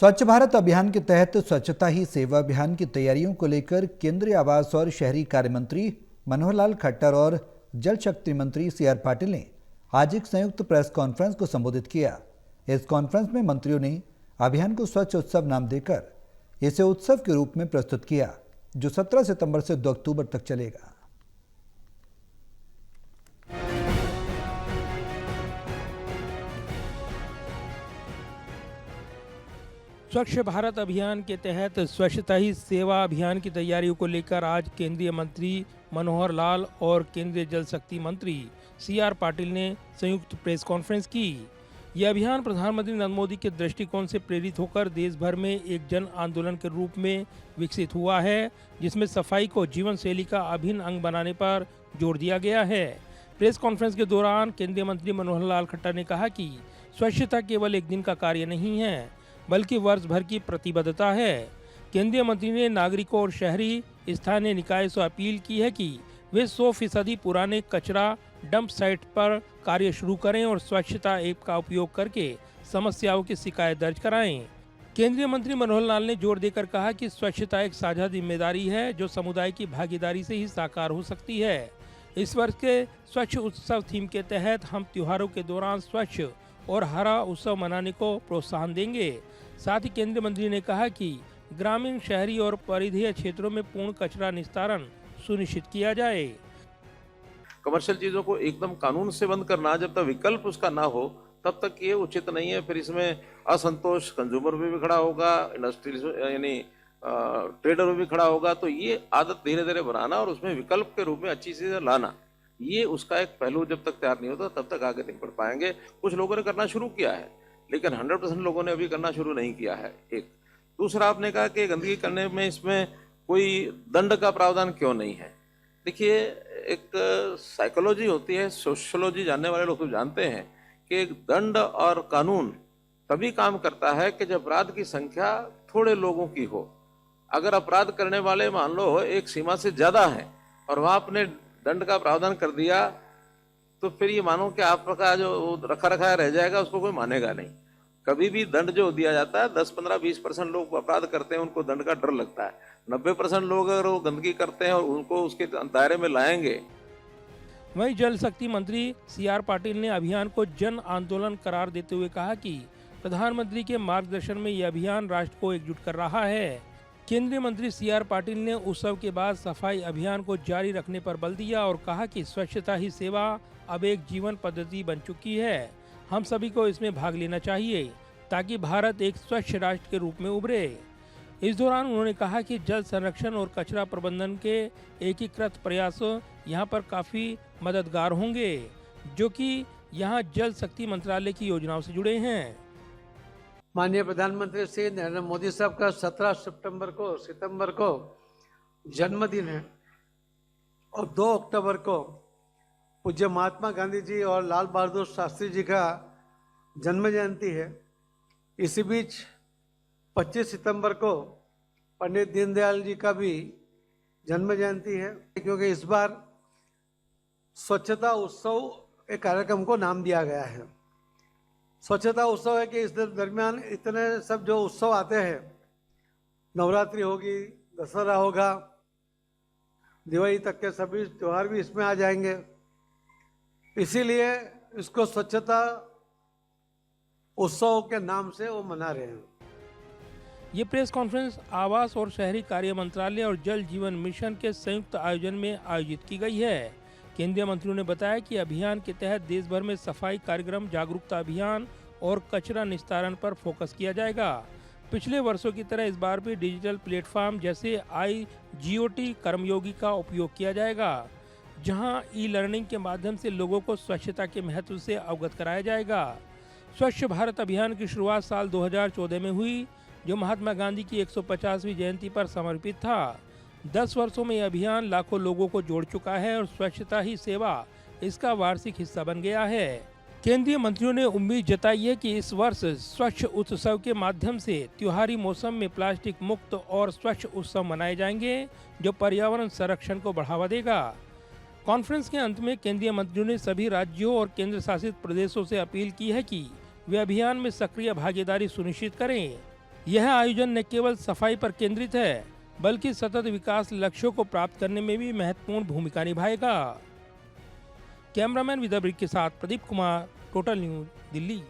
स्वच्छ भारत अभियान के तहत स्वच्छता ही सेवा अभियान की तैयारियों को लेकर केंद्रीय आवास और शहरी कार्य मंत्री मनोहर लाल खट्टर और जल शक्ति मंत्री सी आर पाटिल ने आज एक संयुक्त प्रेस कॉन्फ्रेंस को संबोधित किया। इस कॉन्फ्रेंस में मंत्रियों ने अभियान को स्वच्छ उत्सव नाम देकर इसे उत्सव के रूप में प्रस्तुत किया, जो 17 सितंबर से 2 अक्टूबर तक चलेगा। स्वच्छ भारत अभियान के तहत स्वच्छता ही सेवा अभियान की तैयारियों को लेकर आज केंद्रीय मंत्री मनोहर लाल और केंद्रीय जल शक्ति मंत्री सी आर पाटिल ने संयुक्त प्रेस कॉन्फ्रेंस की। यह अभियान प्रधानमंत्री नरेंद्र मोदी के दृष्टिकोण से प्रेरित होकर देश भर में एक जन आंदोलन के रूप में विकसित हुआ है, जिसमें सफाई को जीवन शैली का अभिन्न अंग बनाने पर जोर दिया गया है। प्रेस कॉन्फ्रेंस के दौरान केंद्रीय मंत्री मनोहर लाल खट्टर ने कहा कि स्वच्छता केवल एक दिन का कार्य नहीं है, बल्कि वर्ष भर की प्रतिबद्धता है। केंद्रीय मंत्री ने नागरिकों और शहरी स्थानीय निकाय से अपील की है कि वे 100% पुराने कचरा डंप साइट पर कार्य शुरू करें और स्वच्छता ऐप का उपयोग करके समस्याओं की शिकायत दर्ज कराएं। केंद्रीय मंत्री मनोहर लाल ने जोर देकर कहा कि स्वच्छता एक साझा जिम्मेदारी है, जो समुदाय की भागीदारी से ही साकार हो सकती है। इस वर्ष के स्वच्छ उत्सव थीम के तहत हम त्योहारों के दौरान स्वच्छ और हरा उत्सव मनाने को प्रोत्साहन देंगे। साथ ही केंद्रीय मंत्री ने कहा कि ग्रामीण, शहरी और परिधीय क्षेत्रों में पूर्ण कचरा निस्तारण सुनिश्चित किया जाए। कमर्शियल चीजों को एकदम कानून से बंद करना, जब तक विकल्प उसका ना हो तब तक ये उचित नहीं है। फिर इसमें असंतोष कंज्यूमर में भी खड़ा होगा, इंडस्ट्री यानी ट्रेडर में भी खड़ा होगा। तो ये आदत धीरे धीरे बनाना और उसमें विकल्प के रूप में अच्छी चीजें लाना, ये उसका एक पहलू जब तक तैयार नहीं होता तब तक आगे नहीं बढ़ पाएंगे। कुछ लोगों ने करना शुरू किया है, लेकिन 100% लोगों ने अभी करना शुरू नहीं किया है। एक दूसरा, आपने कहा कि गंदगी करने में इसमें कोई दंड का प्रावधान क्यों नहीं है। देखिए, एक साइकोलॉजी होती है, सोशियोलॉजी जानने वाले लोग तो जानते हैं कि एक दंड और कानून तभी काम करता है कि जब अपराध की संख्या थोड़े लोगों की हो। अगर अपराध करने वाले मान लो एक सीमा से ज्यादा है और वहां आपने दंड का प्रावधान कर दिया, तो फिर ये मानो कि आपका जो रखा रखा रह जाएगा, उसको कोई मानेगा नहीं। कभी भी दंड जो दिया जाता है, 10, 15, 20% लोग अपराध करते हैं, उनको दंड का डर लगता है। 90% लोग अगर वो गंदगी करते हैं और उनको उसके दायरे में लाएंगे। वहीं जल शक्ति मंत्री सी आर पाटिल ने अभियान को जन आंदोलन करार देते हुए कहा कि प्रधानमंत्री के मार्गदर्शन में यह अभियान राष्ट्र को एकजुट कर रहा है। केंद्रीय मंत्री सी आर पाटिल ने उत्सव के बाद सफाई अभियान को जारी रखने पर बल दिया और कहा कि स्वच्छता ही सेवा अब एक जीवन पद्धति बन चुकी है। हम सभी को इसमें भाग लेना चाहिए ताकि भारत एक स्वच्छ राष्ट्र के रूप में उभरे। इस दौरान उन्होंने कहा कि जल संरक्षण और कचरा प्रबंधन के एकीकृत प्रयास यहां पर काफी मददगार होंगे, जो कि यहां जल शक्ति मंत्रालय की योजनाओं से जुड़े हैं। माननीय प्रधानमंत्री श्री नरेंद्र मोदी साहब का 17 सितंबर को जन्मदिन है और 2 अक्टूबर को पूज्य महात्मा गांधी जी और लाल बहादुर शास्त्री जी का जन्म जयंती है। इसी बीच 25 सितंबर को पंडित दीनदयाल जी का भी जन्म जयंती है, क्योंकि इस बार स्वच्छता उत्सव एक कार्यक्रम को नाम दिया गया है। स्वच्छता उत्सव है कि इस दरमियान इतने सब जो उत्सव आते हैं, नवरात्रि होगी, दशहरा होगा, दिवाली तक के सभी त्योहार भी इसमें आ जाएंगे। इसीलिए इसको स्वच्छता उत्सव के नाम से वो मना रहे हैं। ये प्रेस कॉन्फ्रेंस आवास और शहरी कार्य मंत्रालय और जल जीवन मिशन के संयुक्त आयोजन में आयोजित की गई है। केंद्रीय मंत्रियों ने बताया कि अभियान के तहत देश भर में सफाई कार्यक्रम, जागरूकता अभियान और कचरा निस्तारण पर फोकस किया जाएगा। पिछले वर्षों की तरह इस बार भी डिजिटल प्लेटफॉर्म जैसे IGOT कर्मयोगी का उपयोग किया जाएगा, जहां ई-लर्निंग के माध्यम से लोगों को स्वच्छता के महत्व से अवगत कराया जाएगा। स्वच्छ भारत अभियान की शुरुआत साल 2014 में हुई, जो महात्मा गांधी की 150वीं जयंती पर समर्पित था। 10 वर्षों में यह अभियान लाखों लोगों को जोड़ चुका है और स्वच्छता ही सेवा इसका वार्षिक हिस्सा बन गया है। केंद्रीय मंत्रियों ने उम्मीद जताई है कि इस वर्ष स्वच्छ उत्सव के माध्यम से त्योहारी मौसम में प्लास्टिक मुक्त और स्वच्छ उत्सव मनाए जाएंगे, जो पर्यावरण संरक्षण को बढ़ावा देगा। कॉन्फ्रेंस के अंत में केंद्रीय मंत्रियों ने सभी राज्यों और केंद्र शासित प्रदेशों से अपील की है कि वे अभियान में सक्रिय भागीदारी सुनिश्चित करें। यह आयोजन न केवल सफाई पर केंद्रित है बल्कि सतत विकास लक्ष्यों को प्राप्त करने में भी महत्वपूर्ण भूमिका निभाएगा। कैमरामैन विदा ब्रिक के साथ प्रदीप कुमार, टोटल न्यूज, दिल्ली।